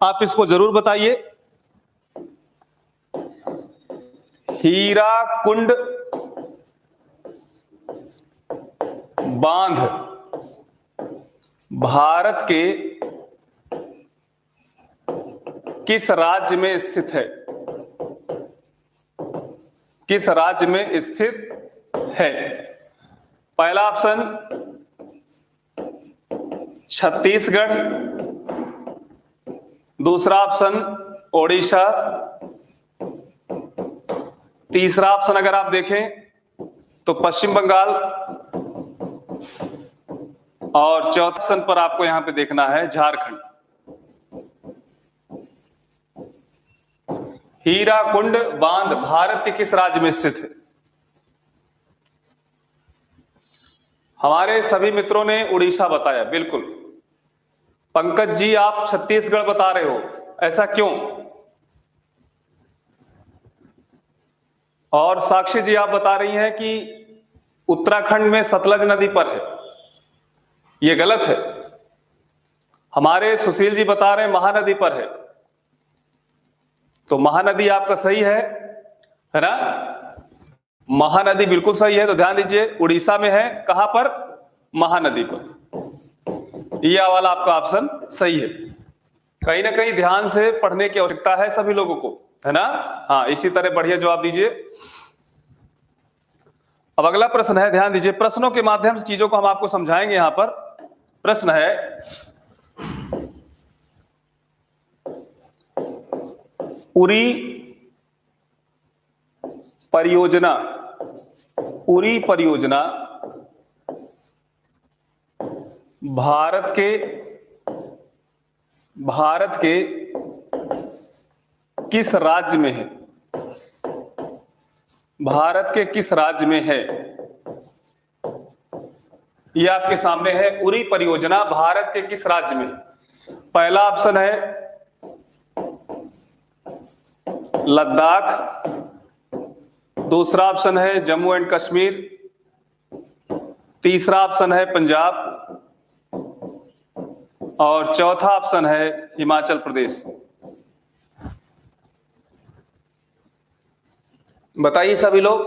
आप इसको जरूर बताइए। हीराकुंड बांध भारत के किस राज्य में स्थित है? किस राज्य में स्थित है? पहला ऑप्शन छत्तीसगढ़, दूसरा ऑप्शन ओडिशा, तीसरा ऑप्शन अगर आप देखें तो पश्चिम बंगाल, और चौथा ऑप्शन पर आपको यहां पे देखना है झारखंड। हीराकुंड बांध भारत के किस राज्य में स्थित है? हमारे सभी मित्रों ने उड़ीसा बताया, बिल्कुल। पंकज जी आप छत्तीसगढ़ बता रहे हो, ऐसा क्यों? और साक्षी जी आप बता रही हैं कि उत्तराखंड में सतलज नदी पर है, यह गलत है। हमारे सुशील जी बता रहे हैं महानदी पर है, तो महानदी आपका सही है ना? महानदी बिल्कुल सही है। तो ध्यान दीजिए उड़ीसा में है, कहां पर? महानदी पर। यह वाला आपका ऑप्शन सही है। कहीं ना कहीं ध्यान से पढ़ने की आवश्यकता है सभी लोगों को, है ना? हाँ, इसी तरह बढ़िया जवाब दीजिए। अब अगला प्रश्न है, ध्यान दीजिए, प्रश्नों के माध्यम से चीजों को हम आपको समझाएंगे। यहां पर प्रश्न है, उरी परियोजना, उरी परियोजना भारत के किस राज्य में है? भारत के किस राज्य में है? यह आपके सामने है, उरी परियोजना भारत के किस राज्य में? पहला ऑप्शन है लद्दाख, दूसरा ऑप्शन है जम्मू एंड कश्मीर, तीसरा ऑप्शन है पंजाब, और चौथा ऑप्शन है हिमाचल प्रदेश। बताइए सभी लोग,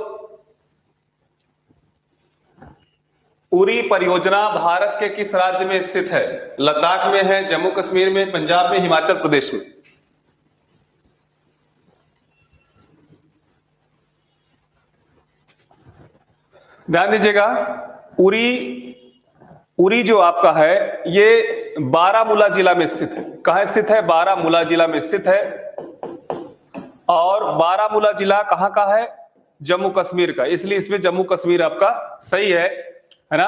उरी परियोजना भारत के किस राज्य में स्थित है? लद्दाख में है, जम्मू कश्मीर में, पंजाब में, हिमाचल प्रदेश में? ध्यान दीजिएगा, उरी जो आपका है ये बारामूला जिला में स्थित है। कहां स्थित है? बारामूला जिला में स्थित है। और बारामूला जिला कहां का है? जम्मू कश्मीर का, इसलिए इसमें जम्मू कश्मीर आपका सही है ना?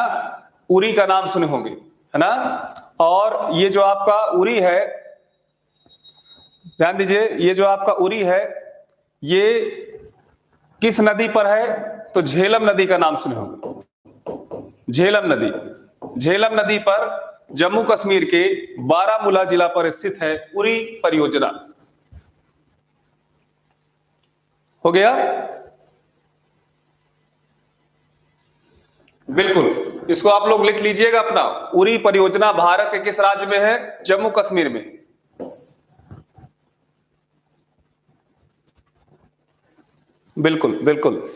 उरी का नाम सुने होंगे, है ना? और ये जो आपका उरी है, ध्यान दीजिए, ये जो आपका उरी है ये किस नदी पर है? तो झेलम नदी का नाम सुने होंगे। झेलम नदी, झेलम नदी पर जम्मू कश्मीर के बारामूला जिला पर स्थित है उरी परियोजना। हो गया? बिल्कुल, इसको आप लोग लिख लीजिएगा अपना। उरी परियोजना भारत के किस राज्य में है? जम्मू कश्मीर में। बिल्कुल बिल्कुल,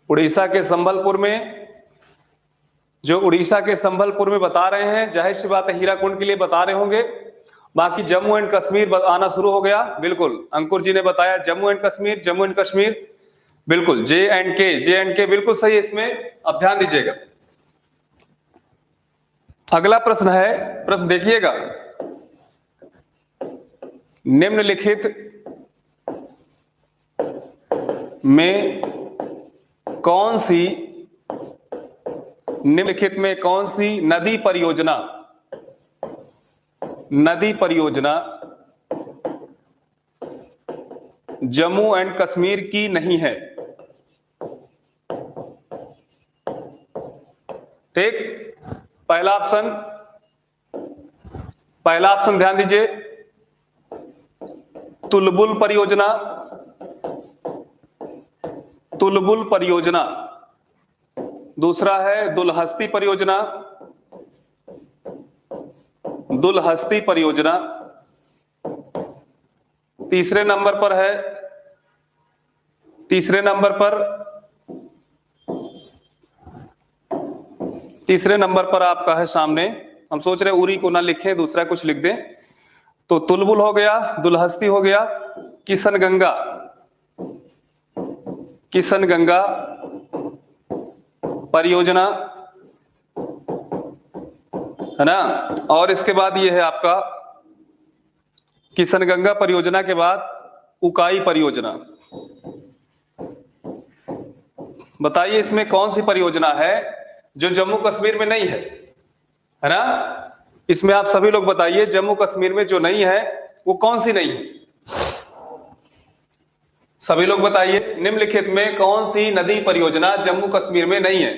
उड़ीसा के संबलपुर में, जो उड़ीसा के संबलपुर में बता रहे हैं, जाहिर सी बात है हीराकुंड के लिए बता रहे होंगे। बाकी जम्मू एंड कश्मीर आना शुरू हो गया। बिल्कुल, अंकुर जी ने बताया जम्मू एंड कश्मीर, जम्मू एंड कश्मीर, बिल्कुल। जे एंड के बिल्कुल सही है इसमें। अब ध्यान दीजिएगा, अगला प्रश्न है, प्रश्न देखिएगा, निम्नलिखित में कौन सी नदी परियोजना जम्मू एंड कश्मीर की नहीं है? ठीक, पहला ऑप्शन ध्यान दीजिए, तुलबुल परियोजना, दूसरा है दुलहस्ती परियोजना, दुलहस्ती परियोजना। तीसरे नंबर पर आपका है सामने, हम सोच रहे उरी को ना लिखें, दूसरा कुछ लिख दें, तो तुलबुल हो गया, दुलहस्ती हो गया, किशन गंगा परियोजना, है ना। और इसके बाद ये है आपका किशन गंगा परियोजना के बाद उकाई परियोजना। बताइए इसमें कौन सी परियोजना है जो जम्मू कश्मीर में नहीं है ना। इसमें आप सभी लोग बताइए, जम्मू कश्मीर में जो नहीं है वो कौन सी नहीं है, सभी लोग बताइए। निम्नलिखित में कौन सी नदी परियोजना जम्मू कश्मीर में नहीं है?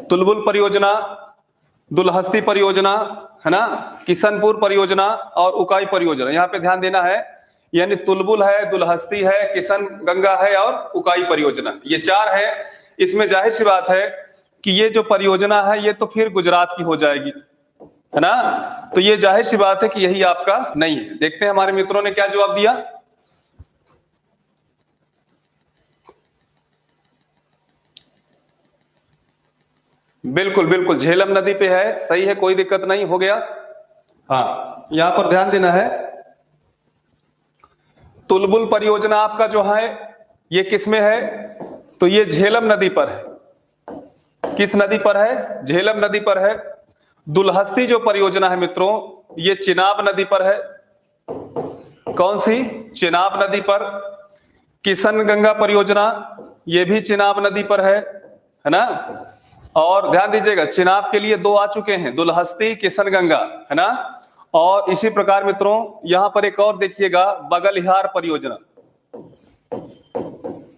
तुलबुल परियोजना, दुलहस्ती परियोजना, है ना, किशनपुर परियोजना और उकाई परियोजना। यहाँ पे ध्यान देना है, यानी तुलबुल है, दुलहस्ती है, किशन गंगा है और उकाई परियोजना, ये 4 है। इसमें जाहिर सी बात है कि ये जो परियोजना है ये तो फिर गुजरात की हो जाएगी, है ना। तो ये जाहिर सी बात है कि यही आपका नहीं है। देखते हैं हमारे मित्रों ने क्या जवाब दिया। बिल्कुल बिल्कुल झेलम नदी पे है, सही है, कोई दिक्कत नहीं, हो गया। हाँ, यहां पर ध्यान देना है, तुलबुल परियोजना आपका जो है ये किस में है? तो ये झेलम नदी पर है। किस नदी पर है? झेलम नदी पर है। दुलहस्ती जो परियोजना है मित्रों, ये चिनाब नदी पर है। कौन सी? चिनाब नदी पर। किशन गंगा परियोजना ये भी चिनाब नदी पर है ना। और ध्यान दीजिएगा, चिनाब के लिए 2 आ चुके हैं, दुलहस्ती, किशन गंगा, है ना। और इसी प्रकार मित्रों यहां पर एक और देखिएगा, बगलिहार परियोजना।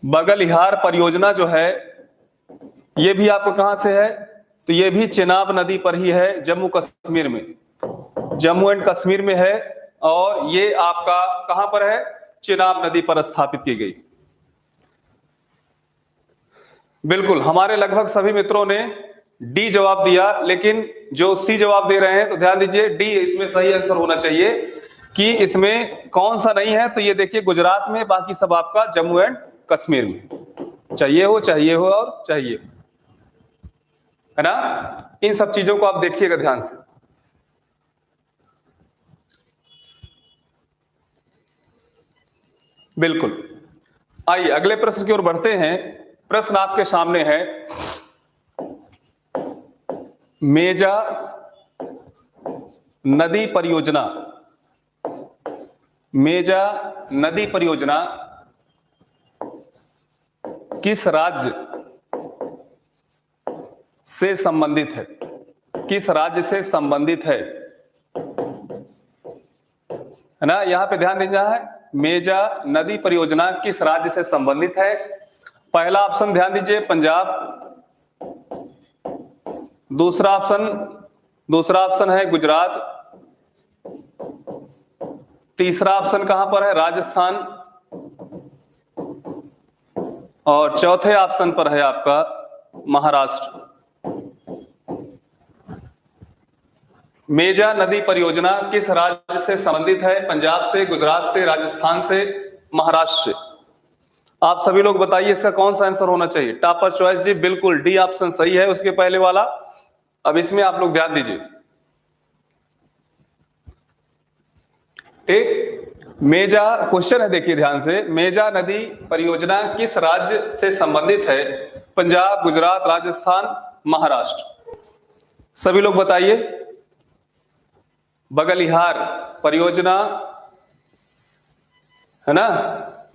बगलिहार परियोजना जो है ये भी आपको कहां से है? तो ये भी चिनाब नदी पर ही है, जम्मू कश्मीर में, जम्मू एंड कश्मीर में है। और ये आपका कहां पर है? चिनाब नदी पर स्थापित की गई। बिल्कुल, हमारे लगभग सभी मित्रों ने डी जवाब दिया, लेकिन जो सी जवाब दे रहे हैं तो ध्यान दीजिए, डी इसमें सही आंसर होना चाहिए कि इसमें कौन सा नहीं है। तो ये देखिए गुजरात में, बाकी सब आपका जम्मू एंड कश्मीर में। चाहिए हो और चाहिए, है ना। इन सब चीजों को आप देखिएगा ध्यान से। बिल्कुल, आइए अगले प्रश्न की ओर बढ़ते हैं। प्रश्न आपके सामने है, मेजा नदी परियोजना। मेजा नदी परियोजना किस राज्य से संबंधित है? किस राज्य से संबंधित है ना। यहां पे ध्यान देना है, मेजा नदी परियोजना किस राज्य से संबंधित है? पहला ऑप्शन ध्यान दीजिए, पंजाब। दूसरा ऑप्शन है गुजरात। तीसरा ऑप्शन कहां पर है? राजस्थान। और चौथे ऑप्शन पर है आपका महाराष्ट्र। मेजा नदी परियोजना किस राज्य से संबंधित है? पंजाब से, गुजरात से, राजस्थान से, महाराष्ट्र से। आप सभी लोग बताइए इसका कौन सा आंसर होना चाहिए? टॉपर चॉइस जी, बिल्कुल डी ऑप्शन सही है, उसके पहले वाला। अब इसमें आप लोग ध्यान दीजिए, एक मेजा क्वेश्चन है, देखिए ध्यान से, मेजा नदी परियोजना किस राज्य से संबंधित है? पंजाब, गुजरात, राजस्थान, महाराष्ट्र। सभी लोग बताइए। बगलिहार परियोजना, है ना,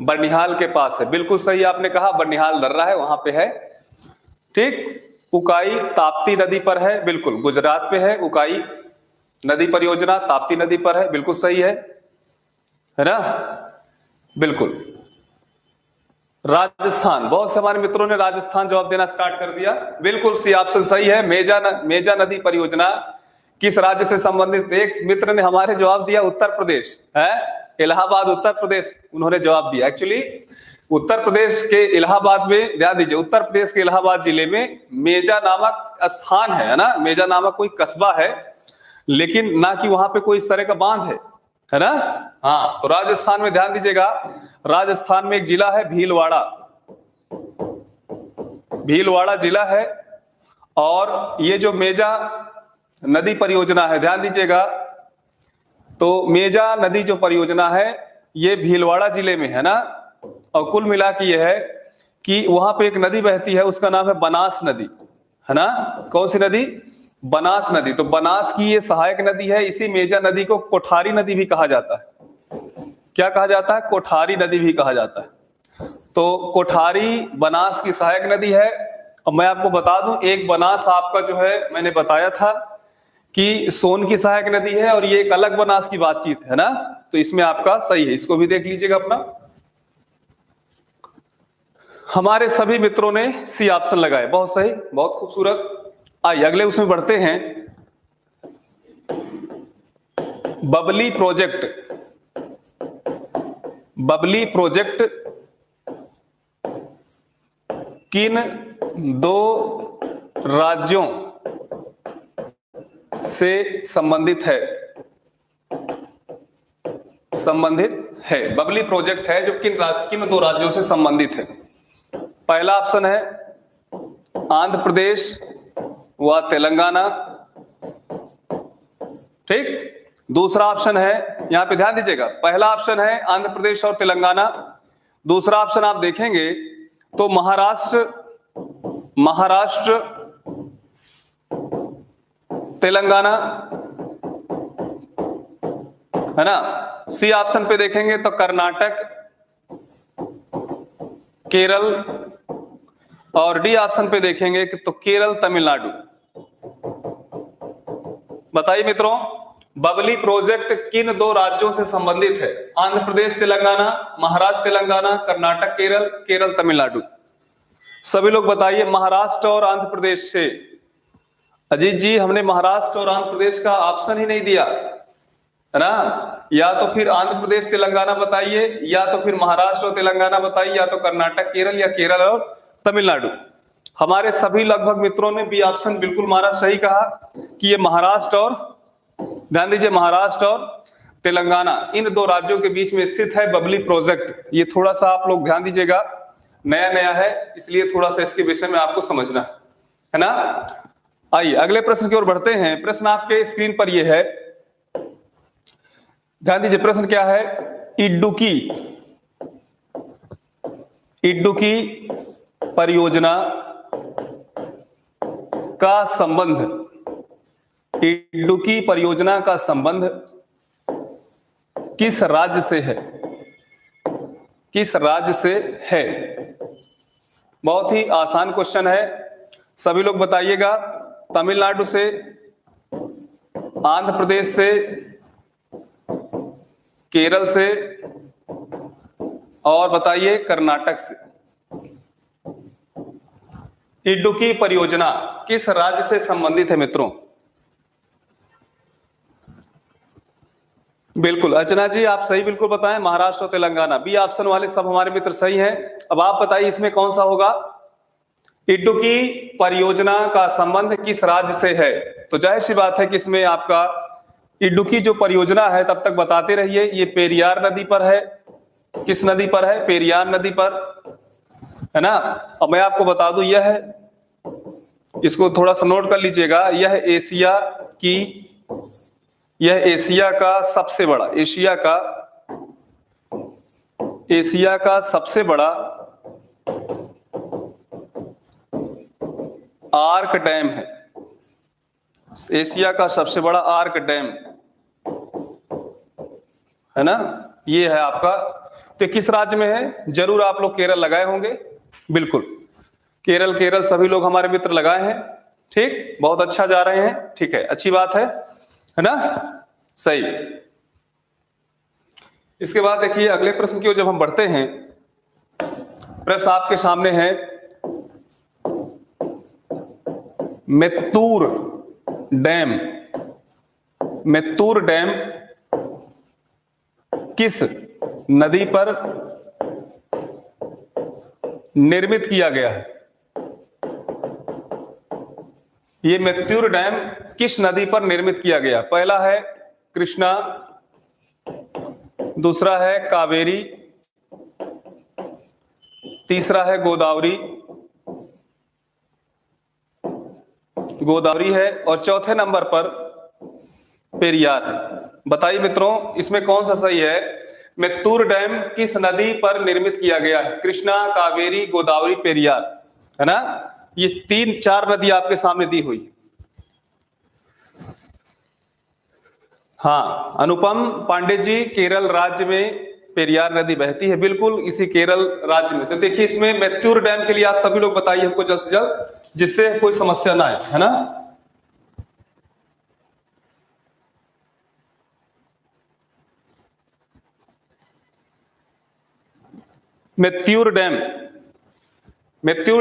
बर्निहाल के पास है, बिल्कुल सही आपने कहा, बर्निहाल दर्रा है वहां पे है, ठीक। उकाई ताप्ती नदी पर है, बिल्कुल गुजरात पे है। उकाई नदी परियोजना ताप्ती नदी पर है, बिल्कुल सही है ना, बिल्कुल। राजस्थान, बहुत से हमारे मित्रों ने राजस्थान जवाब देना स्टार्ट कर दिया, बिल्कुल सी ऑप्शन सही है। मेजा नदी परियोजना किस राज्य से संबंधित? एक मित्र ने हमारे जवाब दिया उत्तर प्रदेश है, इलाहाबाद, उत्तर प्रदेश उन्होंने जवाब दिया। एक्चुअली उत्तर प्रदेश के इलाहाबाद में, ध्यान दीजिए, उत्तर प्रदेश के इलाहाबाद जिले में मेजा नामक स्थान है ना, मेजा नामक कोई कस्बा है लेकिन ना कि वहां पे कोई इस तरह का बांध है ना। हाँ, तो राजस्थान में ध्यान दीजिएगा, राजस्थान में एक जिला है भीलवाड़ा, भीलवाड़ा जिला है। और ये जो मेजा नदी परियोजना है, ध्यान दीजिएगा, तो मेजा नदी जो परियोजना है ये भीलवाड़ा जिले में है ना। और कुल मिला के ये है कि वहां पे एक नदी बहती है, उसका नाम है बनास नदी, है ना। कौन सी नदी? बनास नदी। तो बनास की ये सहायक नदी है। इसी मेजा नदी को कोठारी नदी भी कहा जाता है। क्या कहा जाता है? कोठारी नदी भी कहा जाता है। तो कोठारी बनास की सहायक नदी है। और मैं आपको बता दूं, एक बनास आपका जो है, मैंने बताया था कि सोन की सहायक नदी है, और ये एक अलग बनास की बातचीत है ना। तो इसमें आपका सही है, इसको भी देख लीजिएगा अपना। हमारे सभी मित्रों ने सी ऑप्शन लगाए, बहुत सही, बहुत खूबसूरत। आइए अगले उसमें बढ़ते हैं। बबली प्रोजेक्ट, बबली प्रोजेक्ट किन दो राज्यों से संबंधित है? संबंधित है, बबली प्रोजेक्ट है जो किन दो राज्यों से संबंधित है? पहला ऑप्शन है आंध्र प्रदेश व तेलंगाना, ठीक। दूसरा ऑप्शन है, यहां पे ध्यान दीजिएगा, पहला ऑप्शन है आंध्र प्रदेश और तेलंगाना। दूसरा ऑप्शन आप देखेंगे तो महाराष्ट्र, महाराष्ट्र तेलंगाना, है ना। सी ऑप्शन पे देखेंगे तो कर्नाटक, केरल, और डी ऑप्शन पे देखेंगे तो केरल, तमिलनाडु। बताइए मित्रों, बबली प्रोजेक्ट किन दो राज्यों से संबंधित है? आंध्र प्रदेश तेलंगाना, महाराष्ट्र तेलंगाना, कर्नाटक केरल, केरल तमिलनाडु। सभी लोग बताइए, महाराष्ट्र और आंध्र प्रदेश से। अजीत जी, हमने महाराष्ट्र और आंध्र प्रदेश का ऑप्शन ही नहीं दिया, है ना। या तो फिर आंध्र प्रदेश तेलंगाना बताइए, या तो फिर महाराष्ट्र और तेलंगाना बताइए, या तो कर्नाटक केरल, या केरल और तमिलनाडु। हमारे सभी लगभग मित्रों ने बी ऑप्शन बिल्कुल मारा, सही कहा कि ये महाराष्ट्र और, ध्यान दीजिए, महाराष्ट्र और तेलंगाना इन दो राज्यों के बीच में स्थित है बबली प्रोजेक्ट। ये थोड़ा सा आप लोग ध्यान दीजिएगा, नया नया है, इसलिए थोड़ा सा इसके विषय में आपको समझना है ना। आइए अगले प्रश्न की ओर बढ़ते हैं। प्रश्न आपके स्क्रीन पर ये है, ध्यान दीजिए। प्रश्न क्या है? इडुक्की, इडुक्की परियोजना का संबंध, इडुक्की परियोजना का संबंध किस राज्य से है? किस राज्य से है? बहुत ही आसान क्वेश्चन है, सभी लोग बताइएगा। तमिलनाडु से, आंध्र प्रदेश से, केरल से, और बताइए कर्नाटक से। इडुक्की परियोजना किस राज्य से संबंधित है मित्रों? बिल्कुल अर्चना जी, आप सही बिल्कुल बताएं, महाराष्ट्र और तेलंगाना। बी ऑप्शन वाले सब हमारे मित्र सही हैं। अब आप बताइए इसमें कौन सा होगा? इडुक्की परियोजना का संबंध किस राज्य से है? तो जाहिर सी बात है कि इसमें आपका इडुक्की जो परियोजना है, तब तक बताते रहिए, ये पेरियार नदी पर है। किस नदी पर है? पेरियार नदी पर, है ना। अब मैं आपको बता दूं, यह है, इसको थोड़ा सा नोट कर लीजिएगा, यह एशिया की, यह एशिया का सबसे बड़ा, एशिया का सबसे बड़ा आर्क डैम है। एशिया का सबसे बड़ा आर्क डैम, है ना, ये है आपका। तो किस राज्य में है? जरूर आप लोग केरल लगाए होंगे, बिल्कुल केरल, केरल सभी लोग हमारे मित्र लगाए हैं। ठीक, बहुत अच्छा जा रहे हैं, ठीक है, अच्छी बात है ना, सही। इसके बाद देखिए अगले प्रश्न की ओर जब हम बढ़ते हैं, प्रश्न आपके सामने है, मेत्तूर डैम, मेत्तूर डैम किस नदी पर निर्मित किया गया है? ये मैत्यूर डैम किस नदी पर निर्मित किया गया? पहला है कृष्णा, दूसरा है कावेरी, तीसरा है गोदावरी है, और चौथे नंबर पर पेरियार है। बताइए मित्रों, इसमें कौन सा सही है? मैत्तूर डैम किस नदी पर निर्मित किया गया है? कृष्णा, कावेरी, गोदावरी, पेरियार, है ना? ये 3-4 नदी आपके सामने दी हुई। हाँ, अनुपम पांडे जी, केरल राज्य में पेरियार नदी बहती है, बिल्कुल इसी केरल राज्य में। तो देखिए, इसमें मैत्तूर डैम के लिए आप सभी लोग बताइए हमको जल्द से जल्द, जिससे कोई समस्या ना आए, है ना? मैत्तूर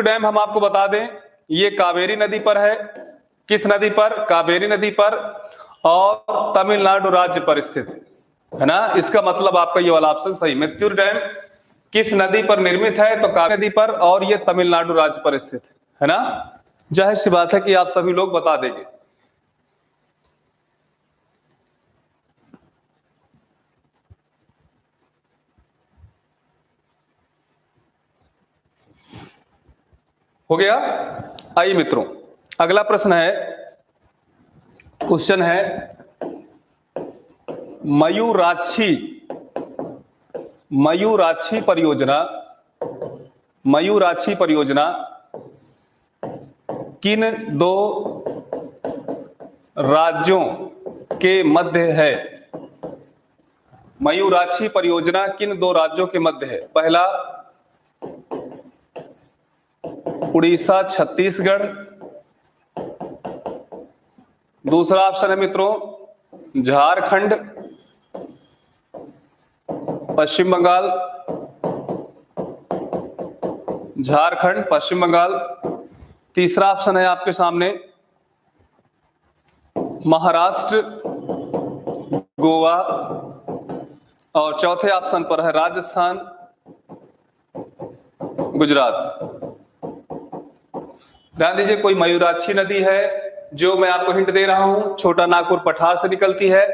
डैम हम आपको बता दें, ये कावेरी नदी पर है। किस नदी पर? कावेरी नदी पर, और तमिलनाडु राज्य पर स्थित है ना? इसका मतलब आपका ये वाला ऑप्शन सही। मैत्तूर डैम किस नदी पर निर्मित है? तो कावेरी नदी पर, और ये तमिलनाडु राज्य पर स्थित है ना? जाहिर सी बात है कि आप सभी लोग बता देंगे। हो गया? आइए मित्रों, अगला प्रश्न है, क्वेश्चन है मयूराक्षी परियोजना किन 2 राज्यों के मध्य है? मयूराक्षी परियोजना किन 2 राज्यों के मध्य है? पहला उड़ीसा छत्तीसगढ़, दूसरा ऑप्शन है मित्रों झारखंड पश्चिम बंगाल, तीसरा ऑप्शन है आपके सामने महाराष्ट्र गोवा, और चौथे ऑप्शन पर है राजस्थान गुजरात। ध्यान दीजिए, कोई मयूराक्षी नदी है जो मैं आपको हिंट दे रहा हूं, छोटा नागपुर पठार से निकलती है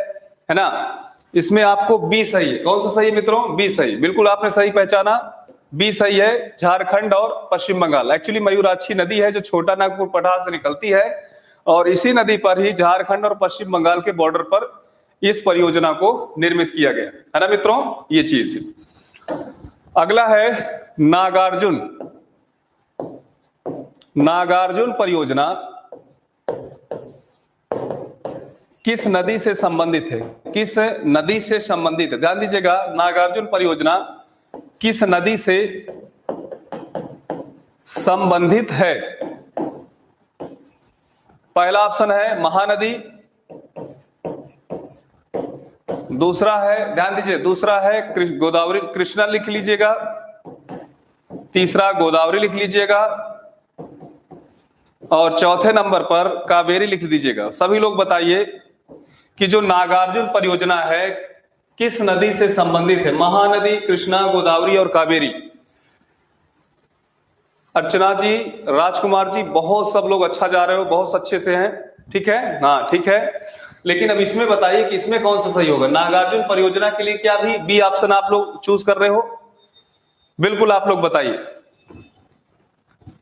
ना? इसमें आपको बी सही है। कौन सा सही है मित्रों? बी सही, बिल्कुल आपने सही पहचाना, बी सही है, झारखंड और पश्चिम बंगाल। एक्चुअली मयूराक्षी नदी है जो छोटा नागपुर पठार से निकलती है, और इसी नदी पर ही झारखंड और पश्चिम बंगाल के बॉर्डर पर इस परियोजना को निर्मित किया गया है ना मित्रों? ये चीज है। अगला है नागार्जुन परियोजना किस नदी से संबंधित है? किस नदी से संबंधित है? ध्यान दीजिएगा, नागार्जुन परियोजना किस नदी से संबंधित है? पहला ऑप्शन है महानदी, दूसरा है, ध्यान दीजिए, दूसरा है गोदावरी, कृष्णा लिख लीजिएगा, तीसरा गोदावरी लिख लीजिएगा, और चौथे नंबर पर कावेरी लिख दीजिएगा। सभी लोग बताइए कि जो नागार्जुन परियोजना है किस नदी से संबंधित है? महानदी, कृष्णा, गोदावरी और कावेरी। अर्चना जी, राजकुमार जी, बहुत सब लोग अच्छा जा रहे हो, बहुत अच्छे से हैं, ठीक है? हाँ ठीक है, लेकिन अब इसमें बताइए कि इसमें कौन सा सही होगा? नागार्जुन परियोजना के लिए क्या भी बी ऑप्शन आप लोग चूज कर रहे हो? बिल्कुल आप लोग बताइए।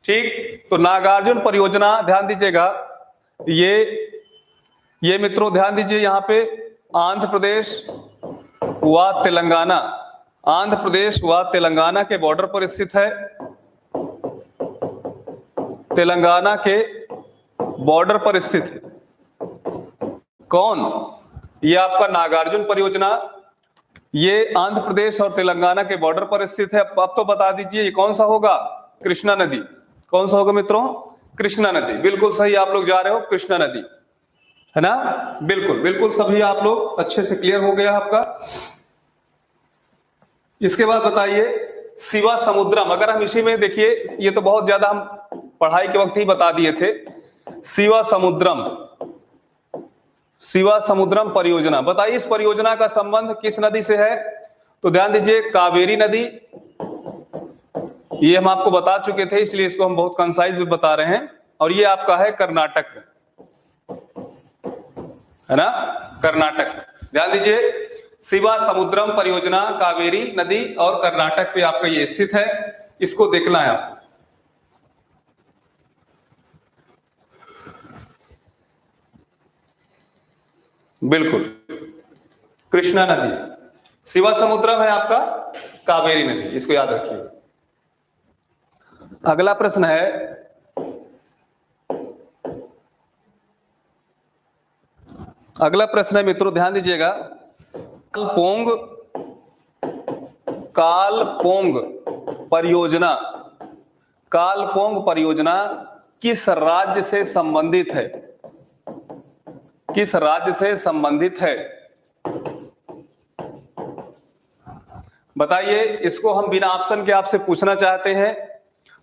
ठीक, तो नागार्जुन परियोजना, ध्यान दीजिएगा, ये मित्रों ध्यान दीजिए, यहां पे आंध्र प्रदेश व तेलंगाना के बॉर्डर पर स्थित है। तेलंगाना के बॉर्डर पर स्थित है कौन? ये आपका नागार्जुन परियोजना, ये आंध्र प्रदेश और तेलंगाना के बॉर्डर पर स्थित है। अब तो बता दीजिए ये कौन सा होगा? कृष्णा नदी। कौन सा होगा मित्रों? कृष्णा नदी, बिल्कुल सही आप लोग जा रहे हो, कृष्णा नदी, है ना? बिल्कुल सभी आप लोग अच्छे से क्लियर हो गया आपका। इसके बाद बताइए शिवा समुद्रम, अगर हम इसी में देखिए, ये तो बहुत ज्यादा हम पढ़ाई के वक्त ही बता दिए थे। शिवा समुद्रम परियोजना, बताइए इस परियोजना का संबंध किस नदी से है? तो ध्यान दीजिए, कावेरी नदी, ये हम आपको बता चुके थे, इसलिए इसको हम बहुत कंसाइज में बता रहे हैं, और ये आपका है कर्नाटक में। है ना, कर्नाटक। ध्यान दीजिए, शिवा समुद्रम परियोजना कावेरी नदी और कर्नाटक पे आपका ये स्थित है, इसको देखना है आपको। बिल्कुल, कृष्णा नदी, शिवा समुद्रम है आपका कावेरी नदी, इसको याद रखिए। अगला प्रश्न है, अगला प्रश्न है मित्रों, ध्यान दीजिएगा, कालपोंग परियोजना, कालपोंग परियोजना किस राज्य से संबंधित है? किस राज्य से संबंधित है? बताइए। इसको हम बिना ऑप्शन के आपसे पूछना चाहते हैं।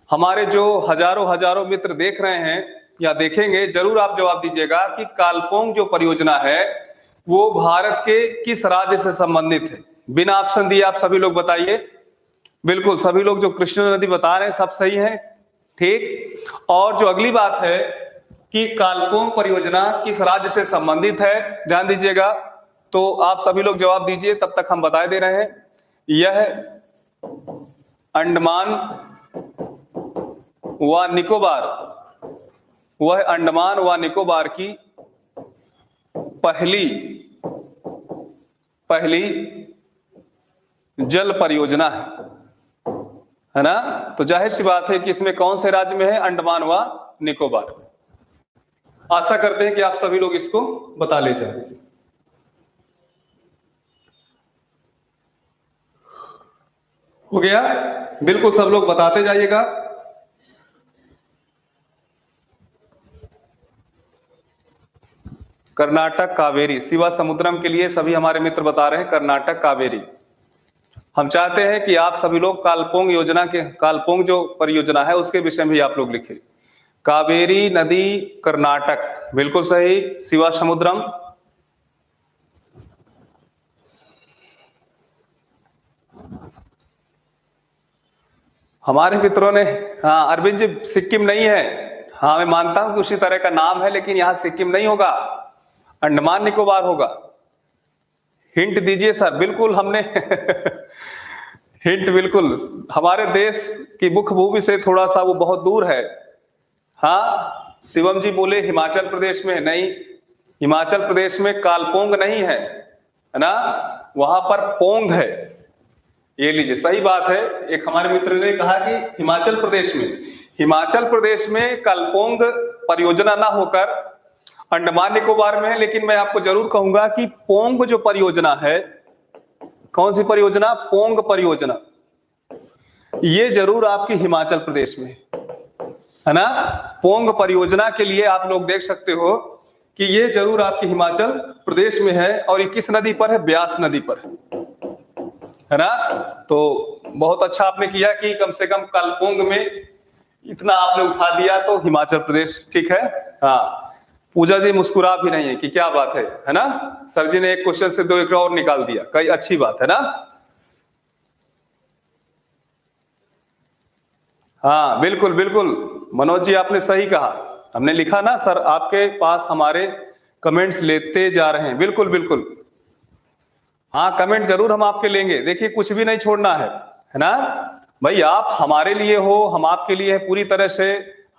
हमारे जो हजारों मित्र देख रहे हैं या देखेंगे, जरूर आप जवाब दीजिएगा कि कालपोंग जो परियोजना है वो भारत के किस राज्य से संबंधित है। बिना ऑप्शन दिए आप सभी लोग बताइए। बिल्कुल, सभी लोग जो कृष्णा नदी बता रहे हैं सब सही है, ठीक। और जो अगली बात है कि कालपोंग परियोजना किस राज्य से संबंधित है, ध्यान दीजिएगा। तो आप सभी लोग जवाब दीजिए, तब तक हम बता दे रहे हैं। यह अंडमान व निकोबार, वह अंडमान व निकोबार की पहली जल परियोजना है ना। तो जाहिर सी बात है कि इसमें कौन से राज्य में है? अंडमान व निकोबार। आशा करते हैं कि आप सभी लोग इसको बता ले जाएंगे। हो गया? बिल्कुल, सब लोग बताते जाइएगा। कर्नाटक कावेरी, शिवा समुद्रम के लिए सभी हमारे मित्र बता रहे हैं कर्नाटक कावेरी। हम चाहते हैं कि आप सभी लोग कालपोंग योजना के, कालपोंग जो परियोजना है उसके विषय में भी आप लोग लिखें। कावेरी नदी कर्नाटक, बिल्कुल सही। शिवा समुद्रम, हमारे मित्रों ने, हाँ अरविंद जी, सिक्किम नहीं है। हाँ मैं मानता हूं कि उसी तरह का नाम है, लेकिन यहां सिक्किम नहीं होगा, अंडमान निकोबार होगा। हिंट दीजिए सर। बिल्कुल हमने हिंट, बिल्कुल हमारे देश की मुख्य भूमि से थोड़ा सा वो बहुत दूर है। हाँ शिवम जी बोले हिमाचल प्रदेश में, नहीं, हिमाचल प्रदेश में कालपोंग नहीं है ना, वहां पर पोंग है। ये लीजिए, सही बात है। एक हमारे मित्र ने कहा कि हिमाचल प्रदेश में कालपोंग परियोजना ना होकर अंडमान निकोबार में है। लेकिन मैं आपको जरूर कहूंगा कि पोंग जो परियोजना है, कौन सी परियोजना? पोंग परियोजना, ये जरूर आपकी हिमाचल प्रदेश में है ना। पोंग परियोजना के लिए आप लोग देख सकते हो कि ये जरूर आपकी हिमाचल प्रदेश में है। और ये किस नदी पर है? ब्यास नदी पर है ना। तो बहुत अच्छा आपने किया कि कम से कम कालपोंग में इतना आपने उठा दिया, तो हिमाचल प्रदेश ठीक है। हाँ पूजा जी मुस्कुरा भी नहीं है कि क्या बात है ना। सर जी ने एक क्वेश्चन से 2 एक और निकाल दिया, कई अच्छी बात है ना। हाँ बिल्कुल बिल्कुल मनोज जी, आपने सही कहा। हमने लिखा ना सर, आपके पास हमारे कमेंट्स लेते जा रहे हैं। बिल्कुल बिल्कुल, हाँ कमेंट जरूर हम आपके लेंगे। देखिए कुछ भी नहीं छोड़ना है ना भाई। आप हमारे लिए हो, हम आपके लिए है। पूरी तरह से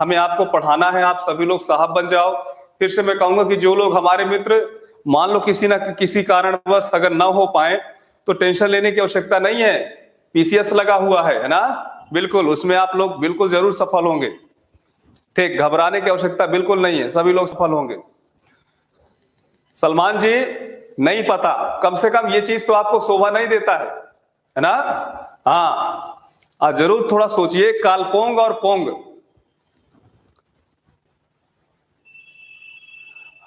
हमें आपको पढ़ाना है, आप सभी लोग साहब बन जाओ। फिर से मैं कहूंगा कि जो लोग हमारे मित्र मान लो किसी ना किसी कारणवश अगर ना हो पाए तो टेंशन लेने की आवश्यकता नहीं है। पीसीएस लगा हुआ है ना, बिल्कुल उसमें आप लोग बिल्कुल जरूर सफल होंगे। ठीक, घबराने की आवश्यकता बिल्कुल नहीं है, सभी लोग सफल होंगे। सलमान जी नहीं पता, कम से कम ये चीज तो आपको शोभा नहीं देता है ना। हाँ जरूर थोड़ा सोचिए, कालपोंग और पोंग।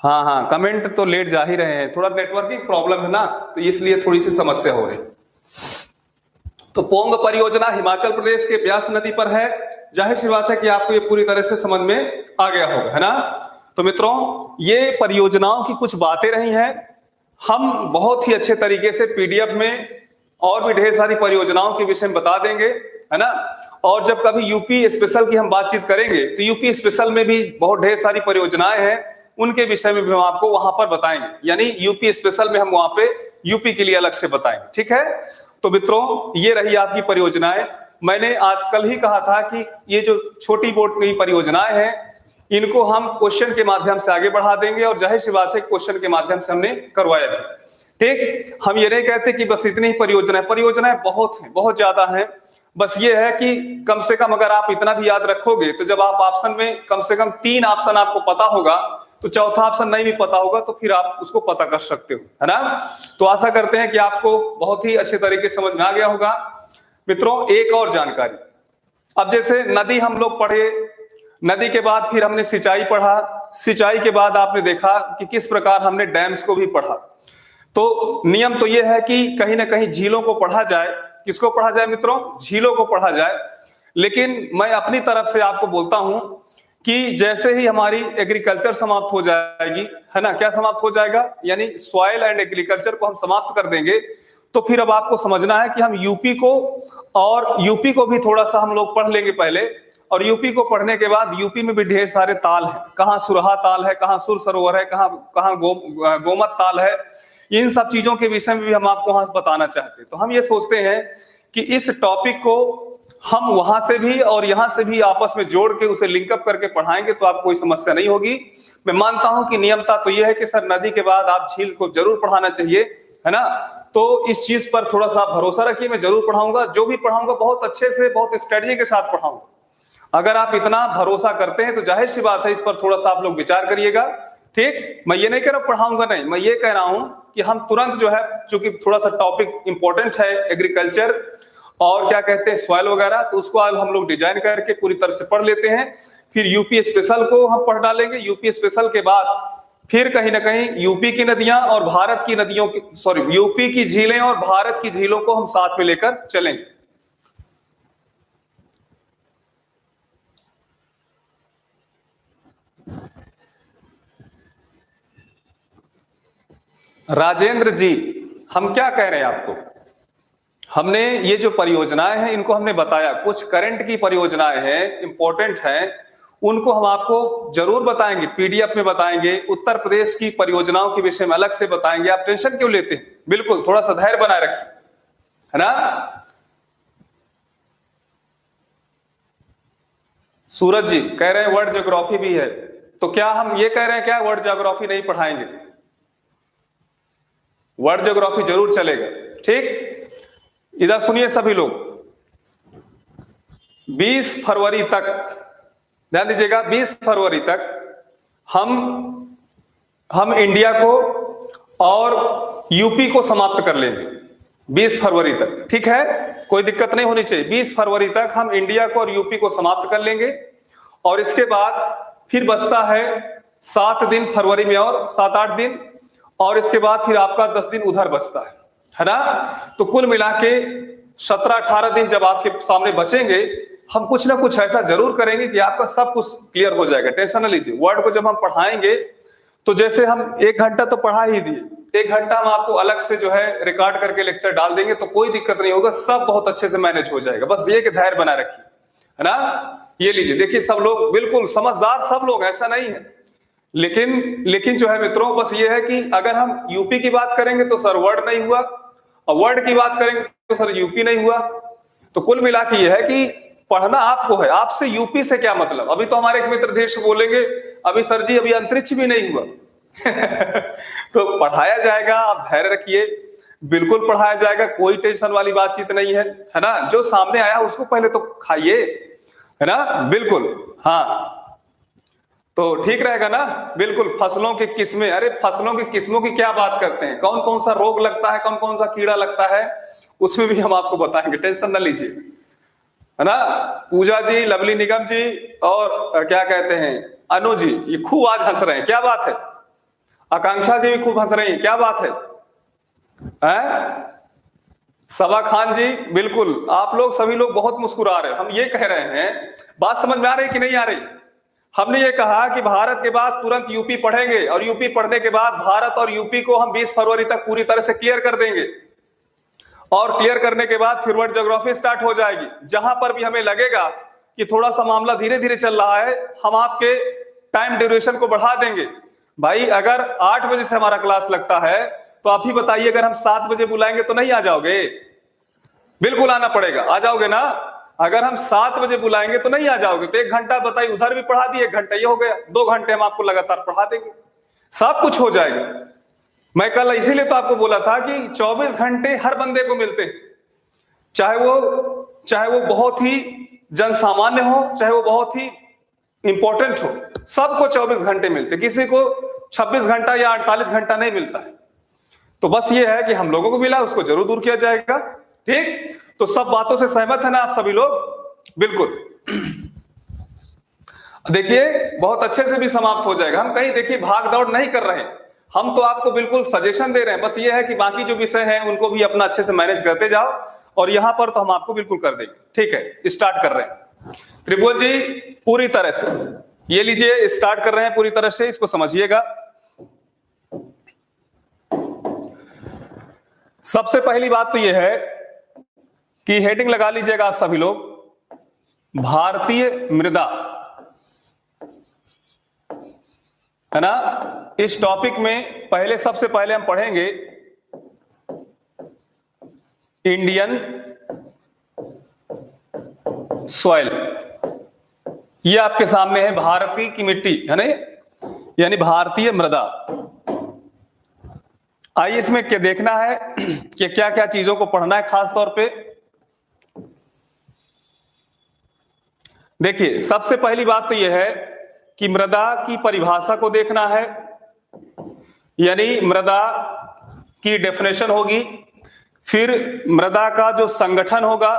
हाँ कमेंट तो लेट जा ही रहे हैं, थोड़ा नेटवर्किंग प्रॉब्लम है ना, तो इसलिए थोड़ी सी समस्या हो रही। तो पोंग परियोजना हिमाचल प्रदेश के ब्यास नदी पर है। जाहिर सी बात है कि आपको ये पूरी तरह से समझ में आ गया होगा, है ना। तो मित्रों ये परियोजनाओं की कुछ बातें रही हैं। हम बहुत ही अच्छे तरीके से पीडीएफ में और भी ढेर सारी परियोजनाओं के विषय में बता देंगे, है ना। और जब कभी यूपी स्पेशल की हम बातचीत करेंगे तो यूपी स्पेशल में भी बहुत ढेर सारी परियोजनाएं हैं उनके विषय में भी हम आपको वहां पर बताएंगे, यानी यूपी स्पेशल में हम वहां पे यूपी के लिए अलग से बताएंगे। ठीक है, तो मित्रों ये रही आपकी परियोजनाएं। मैंने आज कल ही कहा था कि ये जो छोटी बोर्ड की परियोजनाएं हैं इनको हम क्वेश्चन के माध्यम से आगे बढ़ा देंगे, और जाहिर सी बात है क्वेश्चन के माध्यम से हमने करवाया भी। ठीक, हम ये नहीं कहते कि बस इतनी ही परियोजनाएं बहुत हैं, बहुत ज्यादा हैं। बस ये है कि कम से कम अगर आप इतना भी याद रखोगे तो जब आप ऑप्शन में कम से कम 3 ऑप्शन आपको पता होगा तो चौथा ऑप्शन नहीं भी पता होगा तो फिर आप उसको पता कर सकते हो, है ना। तो आशा करते हैं कि आपको बहुत ही अच्छे तरीके से समझ में आ गया होगा। मित्रों एक और जानकारी, अब जैसे नदी हम लोग पढ़े, नदी के बाद फिर हमने सिंचाई पढ़ा, सिंचाई के बाद आपने देखा कि किस प्रकार हमने डैम्स को भी पढ़ा। तो नियम तो यह है कि कहीं ना कहीं झीलों को पढ़ा जाए। किसको पढ़ा जाए मित्रों? झीलों को पढ़ा जाए। लेकिन मैं अपनी तरफ से आपको बोलता हूं कि जैसे ही हमारी एग्रीकल्चर समाप्त हो जाएगी, है ना, क्या समाप्त हो जाएगा, यानी सॉइल एंड एग्रीकल्चर को हम समाप्त कर देंगे, तो फिर अब आपको समझना है कि हम यूपी को भी थोड़ा सा हम लोग पढ़ लेंगे पहले, और यूपी को पढ़ने के बाद यूपी में भी ढेर सारे ताल हैं, कहाँ सुरहा ताल है, कहाँ सुर सरोवर है, कहाँ गोमत ताल है, इन सब चीजों के विषय में भी हम आपको वहां बताना चाहते हैं। तो हम ये सोचते हैं कि इस टॉपिक को हम वहां से भी और यहां से भी आपस में जोड़ के उसे लिंकअप करके पढ़ाएंगे तो आपको कोई समस्या नहीं होगी। मैं मानता हूं कि नियमता तो यह है कि सर नदी के बाद आप झील को जरूर पढ़ाना चाहिए, है ना। तो इस चीज पर थोड़ा सा भरोसा रखिए, मैं जरूर पढ़ाऊंगा, जो भी पढ़ाऊंगा बहुत अच्छे से, बहुत स्ट्रेटजी के साथ पढ़ाऊंगा। अगर आप इतना भरोसा करते हैं तो जाहिर सी बात है इस पर थोड़ा सा आप लोग विचार करिएगा। ठीक, मैं ये नहीं कह रहा पढ़ाऊंगा नहीं, मैं ये कह रहा हूं कि हम तुरंत जो है, चूंकि थोड़ा सा टॉपिक इंपॉर्टेंट है एग्रीकल्चर और क्या कहते हैं सॉइल वगैरह, तो उसको आज हम लोग डिजाइन करके पूरी तरह से पढ़ लेते हैं। फिर यूपी स्पेशल को हम पढ़ डालेंगे। यूपी स्पेशल के बाद फिर कहीं ना कहीं यूपी की नदियां और भारत की नदियों की, यूपी की झीलें और भारत की झीलों को हम साथ में लेकर चलेंगे। राजेंद्र जी, हम क्या कह रहे हैं आपको, हमने ये जो परियोजनाएं हैं इनको हमने बताया, कुछ करंट की परियोजनाएं हैं, इंपॉर्टेंट हैं, उनको हम आपको जरूर बताएंगे, पीडीएफ में बताएंगे, उत्तर प्रदेश की परियोजनाओं के विषय में अलग से बताएंगे। आप टेंशन क्यों लेते हैं, बिल्कुल थोड़ा सा धैर्य बनाए रखिए, है ना। सूरज जी कह रहे हैं वर्ल्ड ज्योग्राफी भी है, तो क्या हम ये कह रहे हैं क्या वर्ल्ड ज्योग्राफी नहीं पढ़ाएंगे? वर्ल्ड ज्योग्राफी जरूर चलेगा। ठीक, इधर सुनिए सभी लोग, 20 फरवरी तक, ध्यान दीजिएगा, 20 फरवरी तक हम इंडिया को और यूपी को समाप्त कर लेंगे। 20 फरवरी तक, ठीक है, कोई दिक्कत नहीं होनी चाहिए। 20 फरवरी तक हम इंडिया को और यूपी को समाप्त कर लेंगे, और इसके बाद फिर बचता है 7 दिन फरवरी में, और 7-8 दिन, और इसके बाद फिर आपका 10 दिन उधर बचता है ना। तो कुल मिला के 17-18 दिन जब आपके सामने बचेंगे, हम कुछ ना कुछ ऐसा जरूर करेंगे कि आपका सब कुछ क्लियर हो जाएगा। टेंशन न लीजिए। वर्ड को जब हम पढ़ाएंगे तो जैसे हम 1 घंटा तो पढ़ा ही दिए, 1 घंटा हम आपको अलग से जो है रिकॉर्ड करके लेक्चर डाल देंगे, तो कोई दिक्कत नहीं होगा, सब बहुत अच्छे से मैनेज हो जाएगा। बस ये कि धैर्य बनाए रखिए, है ना। ये लीजिए, देखिए सब लोग बिल्कुल समझदार, सब लोग, ऐसा नहीं है, लेकिन जो है मित्रों बस ये है कि अगर हम यूपी की बात करेंगे तो सर वर्ड नहीं हुआ, और वर्ड की बात करेंगे तो सर यूपी नहीं हुआ। तो कुल मिला के ये है कि पढ़ना आपको है, आपसे यूपी से क्या मतलब। अभी तो हमारे एक मित्र देश बोलेंगे अभी सर जी अभी अंतरिक्ष भी नहीं हुआ तो पढ़ाया जाएगा, आप धैर्य रखिए, बिल्कुल पढ़ाया जाएगा, कोई टेंशन वाली बातचीत नहीं है ना। जो सामने आया उसको पहले तो खाइए, है ना, बिल्कुल। हाँ, तो ठीक रहेगा ना, बिल्कुल। फसलों की किस्में, अरे फसलों की किस्मों की क्या बात करते हैं, कौन कौन सा रोग लगता है, कौन कौन सा कीड़ा लगता है, उसमें भी हम आपको बताएंगे, टेंशन न लीजिए, है ना। पूजा जी, लवली निगम जी, और क्या कहते हैं अनु जी, ये खूब आज हंस रहे हैं, क्या बात है। आकांक्षा जी भी खूब हंस रही हैं, क्या बात है। सबा खान जी, बिल्कुल, आप लोग सभी लोग बहुत मुस्कुरा रहे हैं। हम ये कह रहे हैं, बात समझ में आ रही कि नहीं आ रही। हमने ये कहा कि भारत के बाद तुरंत यूपी पढ़ेंगे, और यूपी पढ़ने के बाद भारत और यूपी को हम 20 फरवरी तक पूरी तरह से क्लियर कर देंगे, और क्लियर करने के बाद फिर वर्ल्ड ज्योग्राफी स्टार्ट हो जाएगी। जहां पर भी हमें लगेगा कि थोड़ा सा मामला धीरे धीरे चल रहा है, हम आपके टाइम ड्यूरेशन को बढ़ा देंगे। भाई अगर 8 बजे से हमारा क्लास लगता है तो आप ही बताइए, अगर हम 7 बजे बुलाएंगे तो नहीं आ जाओगे? बिल्कुल आना पड़ेगा, आ जाओगे ना? अगर हम 7 बजे बुलाएंगे तो नहीं आ जाओगे? तो 1 घंटा बताइए, उधर भी पढ़ा दिए, 1 घंटा ये हो गया, 2 घंटे हम आपको लगातार पढ़ा देंगे, सब कुछ हो जाएगा। मैं कल इसीलिए तो आपको बोला था कि 24 घंटे हर बंदे को मिलते हैं, चाहे वो बहुत ही जनसामान्य हो, चाहे वो बहुत ही इंपॉर्टेंट हो, सबको 24 घंटे मिलते, किसी को 26 घंटा या 48 घंटा नहीं मिलता है। तो बस ये है कि हम लोगों को मिला, उसको जरूर दूर किया जाएगा। ठीक, तो सब बातों से सहमत है ना आप सभी लोग? बिल्कुल। देखिए बहुत अच्छे से भी समाप्त हो जाएगा, हम कहीं देखिए भाग दौड़ नहीं कर रहे हैं, हम तो आपको बिल्कुल सजेशन दे रहे हैं। बस ये है कि बाकी जो विषय हैं उनको भी अपना अच्छे से मैनेज करते जाओ, और यहां पर तो हम आपको बिल्कुल कर देंगे। ठीक है, स्टार्ट कर रहे हैं त्रिभुवन जी पूरी तरह से, ये लीजिए स्टार्ट कर रहे हैं पूरी तरह से, इसको समझिएगा। सबसे पहली बात तो यह है कि हेडिंग लगा लीजिएगा आप सभी लोग, भारतीय मृदा, है ना? इस टॉपिक में पहले सबसे पहले हम पढ़ेंगे इंडियन सॉइल। ये आपके सामने है भारतीय की मिट्टी, है ना, यानी भारतीय मृदा। आइए इसमें क्या देखना है कि क्या क्या चीजों को पढ़ना है खास तौर पे। देखिए सबसे पहली बात तो यह है कि मृदा की परिभाषा को देखना है, यानी मृदा की डेफिनेशन होगी, फिर मृदा का जो संगठन होगा,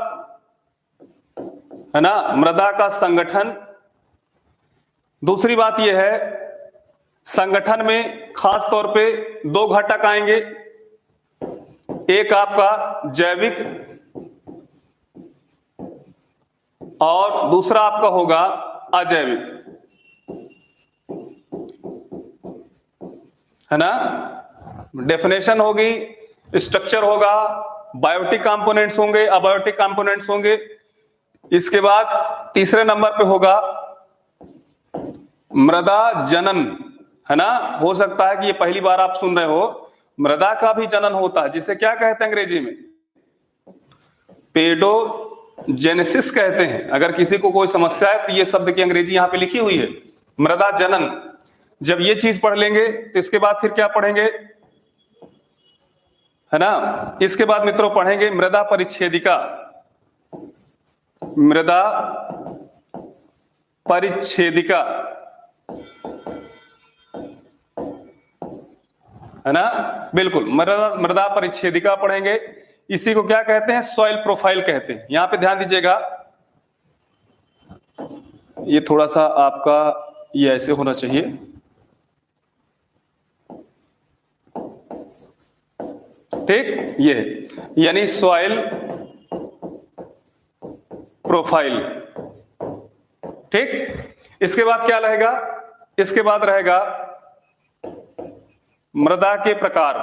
है ना, मृदा का संगठन। दूसरी बात यह है, संगठन में खास तौर पे 2 घटक आएंगे, एक आपका जैविक और दूसरा आपका होगा अजैविक, है ना। डेफिनेशन होगी, स्ट्रक्चर होगा, बायोटिक कंपोनेंट्स होंगे, अबायोटिक कंपोनेंट्स होंगे। इसके बाद तीसरे नंबर पे होगा मृदा जनन, है ना। हो सकता है कि ये पहली बार आप सुन रहे हो, मृदा का भी जनन होता है, जिसे क्या कहते हैं अंग्रेजी में? पेडोजेनेसिस कहते हैं। अगर किसी को कोई समस्या है तो ये शब्द की अंग्रेजी यहां पे लिखी हुई है, मृदा जनन। जब ये चीज पढ़ लेंगे तो इसके बाद फिर क्या पढ़ेंगे, है ना, इसके बाद मित्रों पढ़ेंगे मृदा परिच्छेदिका। मृदा परिच्छेदिका, है ना, बिल्कुल मृदा परिच्छेदिका पढ़ेंगे। इसी को क्या कहते हैं? सॉइल प्रोफाइल कहते हैं। यहां पे ध्यान दीजिएगा, ये थोड़ा सा आपका ये ऐसे होना चाहिए, ठीक, ये यानी सॉइल प्रोफाइल। ठीक, इसके बाद क्या रहेगा? इसके बाद रहेगा मृदा के प्रकार।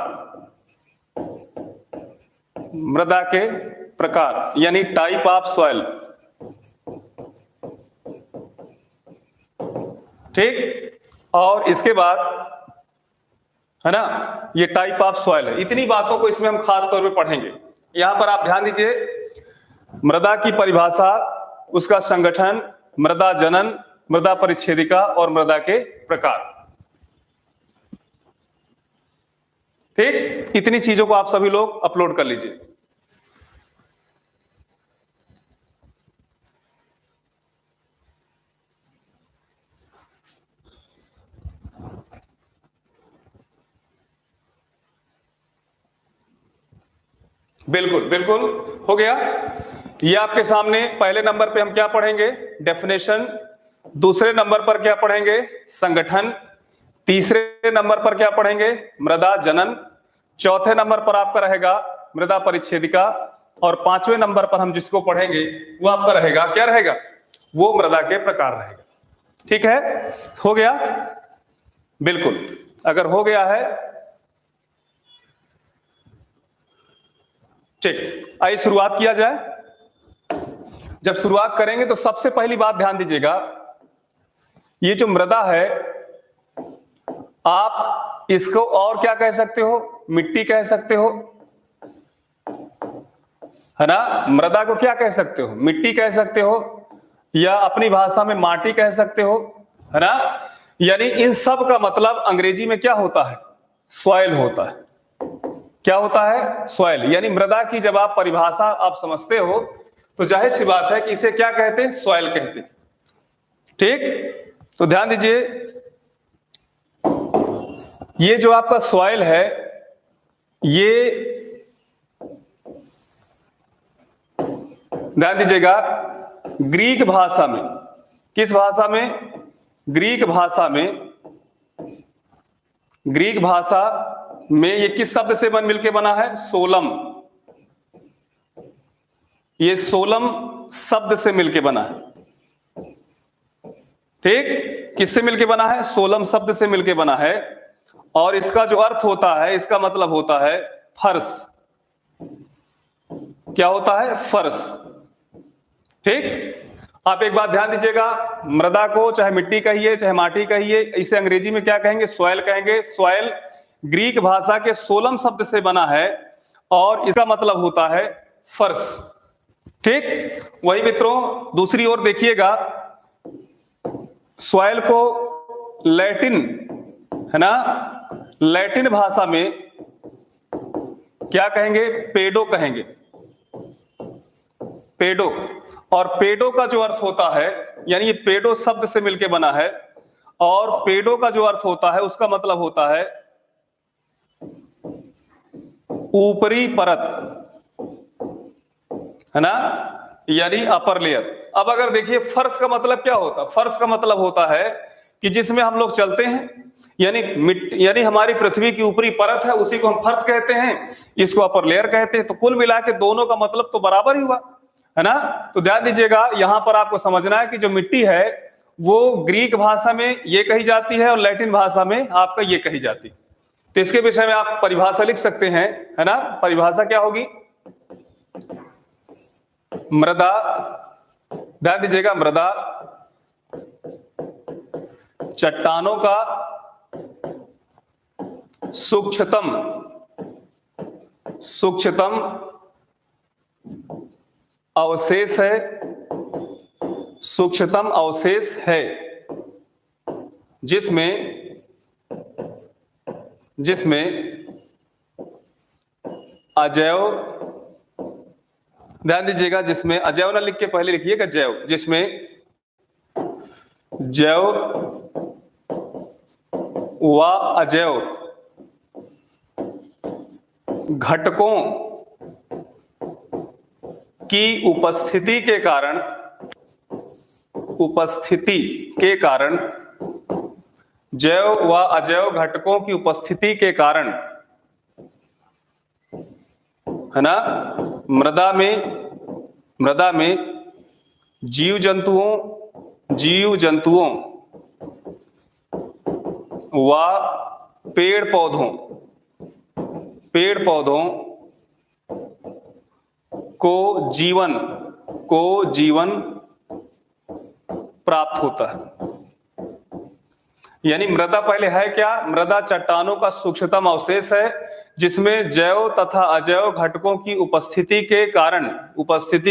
मृदा के प्रकार यानी टाइप ऑफ सॉइल, ठीक। और इसके बाद, है ना, ये टाइप ऑफ सॉइल है। इतनी बातों को इसमें हम खास तौर पे पढ़ेंगे। यहां पर आप ध्यान दीजिए, मृदा की परिभाषा, उसका संगठन, मृदा जनन, मृदा परिच्छेदिका और मृदा के प्रकार। ठीक, इतनी चीजों को आप सभी लोग अपलोड कर लीजिए। बिल्कुल बिल्कुल हो गया। ये आपके सामने पहले नंबर पे हम क्या पढ़ेंगे? डेफिनेशन। दूसरे नंबर पर क्या पढ़ेंगे? संगठन। तीसरे नंबर पर क्या पढ़ेंगे? मृदा जनन। चौथे नंबर पर आपका रहेगा मृदा परिच्छेदिका। और 5वें नंबर पर हम जिसको पढ़ेंगे वो आपका रहेगा, क्या रहेगा? वो मृदा के प्रकार रहेगा। ठीक है, हो गया? बिल्कुल, अगर हो गया है ठीक, आइए शुरुआत किया जाए। जब शुरुआत करेंगे तो सबसे पहली बात ध्यान दीजिएगा, ये जो मृदा है आप इसको और क्या कह सकते हो, मिट्टी कह सकते हो, है ना। मृदा को क्या कह सकते हो, मिट्टी कह सकते हो, या अपनी भाषा में माटी कह सकते हो, है ना। यानी इन सब का मतलब अंग्रेजी में क्या होता है, सॉइल होता है। क्या होता है, सॉइल। यानी मृदा की जब आप परिभाषा आप समझते हो तो जाहिर सी बात है कि इसे क्या कहते हैं, सॉइल कहते हैं। ठीक, तो ध्यान दीजिए, ये जो आपका सॉइल है, ये ध्यान दीजिएगा, ग्रीक भाषा में, किस भाषा में, ग्रीक भाषा में, ग्रीक भाषा में ये किस शब्द से मिलके बना है, सोलम। ये सोलम शब्द से मिलके बना है। ठीक, किससे मिलके बना है, सोलम शब्द से मिलके बना है। और इसका जो अर्थ होता है, इसका मतलब होता है फर्श। क्या होता है, फर्श। ठीक, आप एक बात ध्यान दीजिएगा, मृदा को चाहे मिट्टी कहिए चाहे माटी कहिए, इसे अंग्रेजी में क्या कहेंगे, सॉइल कहेंगे। सॉइल ग्रीक भाषा के सोलम शब्द से बना है और इसका मतलब होता है फर्श। ठीक, वही मित्रों दूसरी ओर देखिएगा, सॉइल को लैटिन, है ना, लैटिन भाषा में क्या कहेंगे, पेडो कहेंगे, पेडो। और पेडो का जो अर्थ होता है, यानी ये पेडो शब्द से मिलके बना है, और पेडो का जो अर्थ होता है उसका मतलब होता है ऊपरी परत, है ना, यानी अपर लेयर। अब अगर देखिए फर्श का मतलब क्या होता है, फर्श का मतलब होता है कि जिसमें हम लोग चलते हैं, यानी हमारी पृथ्वी की ऊपरी परत है, उसी को हम फर्श कहते हैं, इसको अपर लेयर कहते हैं। तो कुल मिला के दोनों का मतलब तो बराबर ही हुआ, है ना। तो ध्यान दीजिएगा, यहां पर आपको समझना है कि जो मिट्टी है वो ग्रीक भाषा में ये कही जाती है और लैटिन भाषा में आपका ये कही जाती है। तो इसके विषय में आप परिभाषा लिख सकते हैं, है ना। परिभाषा क्या होगी, मृदा, ध्यान दीजिएगा, मृदा चट्टानों का सूक्ष्मतम अवशेष है, सूक्ष्मतम अवशेष है, जिसमें अजैव, ध्यान दीजिएगा, जिसमें अजैव ना लिख के पहले लिखिएगा जैव, जिसमें जैव व अजैव घटकों की उपस्थिति के कारण, जैव व अजैव घटकों की उपस्थिति के कारण, है ना, मृदा में जीव जंतुओं व पेड़ पौधों को जीवन प्राप्त होता है। यानी मृदा पहले है क्या, मृदा चट्टानों का सूक्ष्मतम अवशेष है, जिसमें जैव तथा अजैव घटकों की उपस्थिति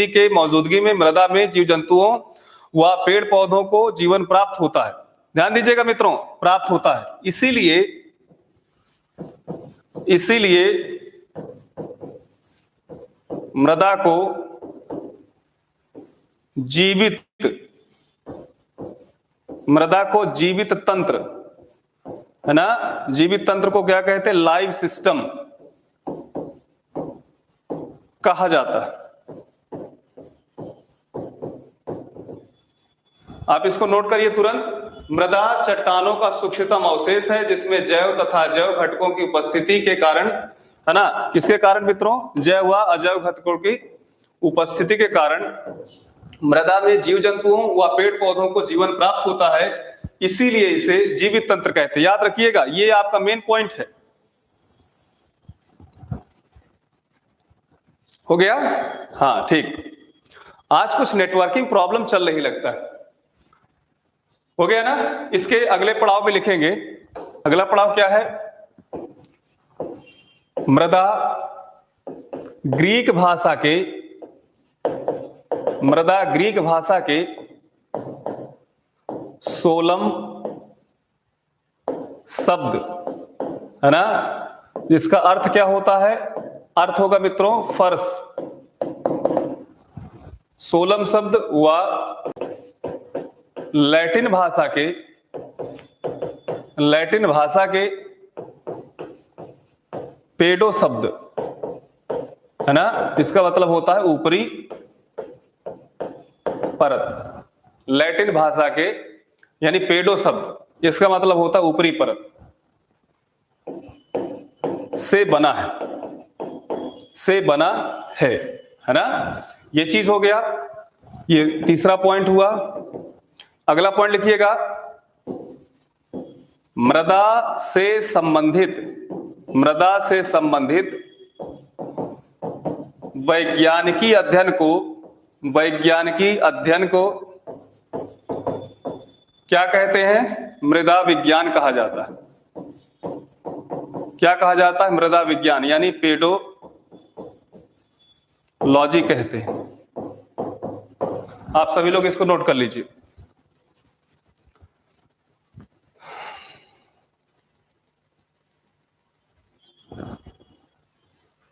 के मौजूदगी में मृदा में जीव जंतुओं व पेड़ पौधों को जीवन प्राप्त होता है। ध्यान दीजिएगा मित्रों, प्राप्त होता है। इसीलिए मृदा को जीवित तंत्र, है ना, जीवित तंत्र को क्या कहते हैं, लाइव सिस्टम कहा जाता है। आप इसको नोट करिए तुरंत, मृदा चट्टानों का सूक्ष्मतम अवशेष है, जिसमें जैव तथा अजैव घटकों की उपस्थिति के कारण, है ना, किसके कारण मित्रों, जैव व अजैव घटकों की उपस्थिति के कारण मृदा में जीव जंतुओं व पेड़ पौधों को जीवन प्राप्त होता है, इसीलिए इसे जीवित तंत्र कहते हैं। याद रखिएगा, ये आपका मेन पॉइंट है। हो गया, हाँ ठीक। आज कुछ नेटवर्किंग प्रॉब्लम चल रही लगता है, हो गया ना। इसके अगले पड़ाव में लिखेंगे अगला पड़ाव क्या है? मृदा ग्रीक भाषा के सोलम शब्द, है ना, जिसका अर्थ क्या होता है? अर्थ होगा मित्रों फर्श। सोलम शब्द व लैटिन भाषा के पेडो शब्द, है ना, इसका मतलब होता है ऊपरी परत। लैटिन भाषा के यानी पेडो शब्द, इसका मतलब होता है ऊपरी परत से बना है, है ना। ये चीज हो गया, ये तीसरा पॉइंट हुआ। अगला पॉइंट लिखिएगा, मृदा से संबंधित वैज्ञानिकी अध्ययन को क्या कहते हैं? मृदा विज्ञान कहा जाता है। क्या कहा जाता है? मृदा विज्ञान यानी पेडोलॉजी कहते हैं। आप सभी लोग इसको नोट कर लीजिए।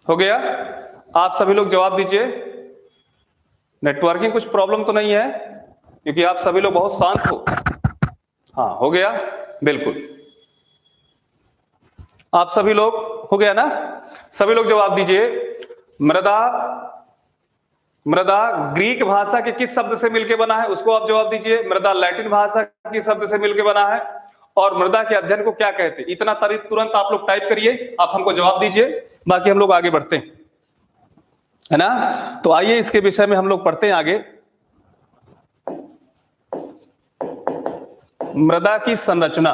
हो गया? आप सभी लोग जवाब दीजिए। नेटवर्किंग कुछ प्रॉब्लम तो नहीं है, क्योंकि आप सभी लोग बहुत शांत हो। हाँ, हो गया, बिल्कुल। आप सभी लोग, हो गया ना? सभी लोग जवाब दीजिए। मृदा ग्रीक भाषा के किस शब्द से मिलकर बना है, उसको आप जवाब दीजिए। मृदा लैटिन भाषा के शब्द से मिलकर बना है, और मृदा के अध्ययन को क्या कहते हैं? इतना तुरंत आप लोग टाइप करिए, आप हमको जवाब दीजिए, बाकी हम लोग आगे बढ़ते हैं, है ना। तो आइए इसके विषय में हम लोग पढ़ते हैं आगे। मृदा की संरचना,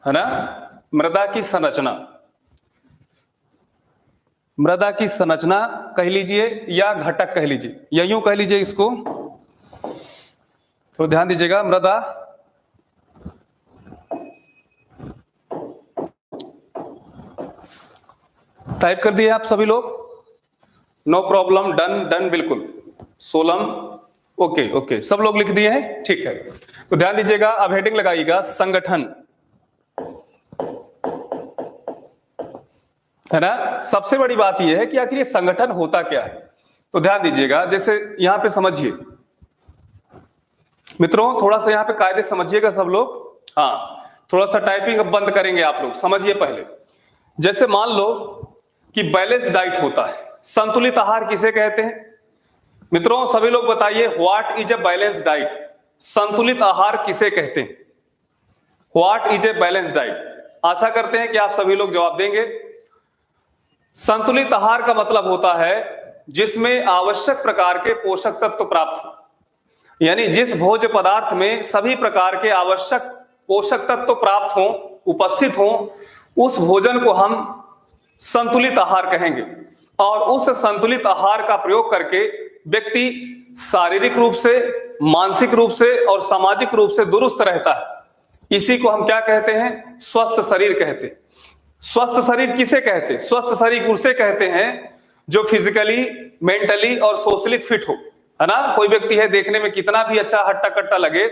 है ना, मृदा की संरचना कह लीजिए या घटक कह लीजिए, या यूं कह लीजिए इसको, तो ध्यान दीजिएगा। मृदा टाइप कर दिए आप सभी लोग? नो प्रॉब्लम, डन, बिल्कुल। सोलम, ओके, सब लोग लिख दिए हैं, ठीक है। तो ध्यान दीजिएगा, अब हेडिंग लगाइएगा संगठन, है ना। सबसे बड़ी बात यह है कि आखिर ये संगठन होता क्या है। तो ध्यान दीजिएगा, जैसे यहां पे समझिए मित्रों, थोड़ा सा यहां पे कायदे समझिएगा सब लोग। हाँ, थोड़ा सा टाइपिंग अब बंद करेंगे आप लोग, समझिए पहले। जैसे मान लो कि बैलेंस डाइट होता है, संतुलित आहार किसे कहते हैं? मित्रों सभी लोग बताइए, what is a balance diet? संतुलित आहार किसे कहते हैं? What is a balance diet? आशा करते हैं कि आप सभी लोग जवाब देंगे। संतुलित आहार का मतलब होता है जिसमें आवश्यक प्रकार के पोषक तत्व प्राप्त हो, यानी जिस भोज्य पदार्थ में सभी प्रकार के आवश्यक पोषक तत्व प्राप्त हो, उपस्थित हो, उस भोजन को हम संतुलित आहार कहेंगे। और उस संतुलित आहार का प्रयोग करके व्यक्ति शारीरिक रूप से, मानसिक रूप से और सामाजिक रूप से दुरुस्त रहता है। इसी को हम क्या कहते हैं? स्वस्थ शरीर कहते हैं। स्वस्थ शरीर किसे कहते हैं? स्वस्थ शरीर उसे कहते हैं जो फिजिकली, मेंटली और सोशली फिट हो, है ना। कोई व्यक्ति है देखने में कितना भी अच्छा हट्टा कट्टा लगे,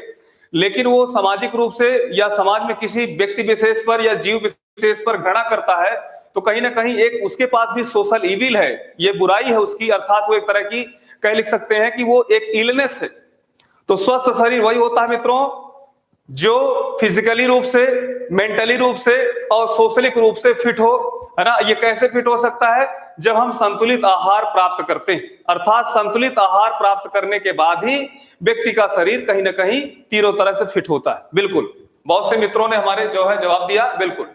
लेकिन वो सामाजिक रूप से या समाज में किसी व्यक्ति विशेष पर या जीव विशेष पर घृणा करता है, तो कहीं ना कहीं एक उसके पास भी सोशल इविल है, ये बुराई है उसकी, अर्थात वो एक तरह की लिख सकते हैं कि वो एक इलनेस है। तो स्वस्थ शरीर वही होता है मित्रों जो फिजिकली रूप से, मेंटली रूप से और सोशलिक रूप से फिट हो, है ना। ये कैसे फिट हो सकता है? जब हम संतुलित आहार प्राप्त करते हैं, अर्थात संतुलित आहार प्राप्त करने के बाद ही व्यक्ति का शरीर कहीं ना कहीं तीनों तरह से फिट होता है। बिल्कुल, बहुत से मित्रों ने हमारे जो है जवाब दिया, बिल्कुल।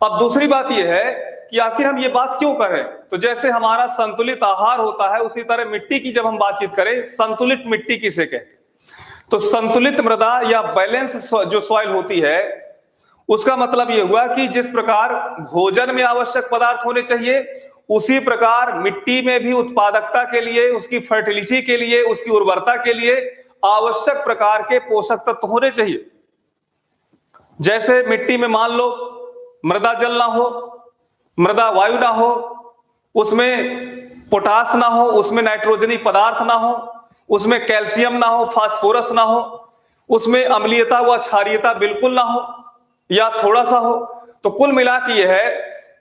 अब दूसरी बात यह है कि आखिर हम ये बात क्यों कर रहे हैं? तो जैसे हमारा संतुलित आहार होता है, उसी तरह मिट्टी की जब हम बातचीत करें, संतुलित मिट्टी किसे कहते हैं? तो संतुलित मृदा या बैलेंस जो सॉइल होती है, उसका मतलब यह हुआ कि जिस प्रकार भोजन में आवश्यक पदार्थ होने चाहिए, उसी प्रकार मिट्टी में भी उत्पादकता के लिए, उसकी फर्टिलिटी के लिए, उसकी उर्वरता के लिए आवश्यक प्रकार के पोषक तत्व होने चाहिए। जैसे मिट्टी में मान लो मृदा जल ना हो, मृदा वायु ना हो, उसमें पोटास ना हो, उसमें नाइट्रोजनी पदार्थ ना हो, उसमें कैल्शियम ना हो, फास्फोरस ना हो, उसमें अम्लीयता व क्षारीयता बिल्कुल ना हो या थोड़ा सा हो। तो कुल मिला के यह है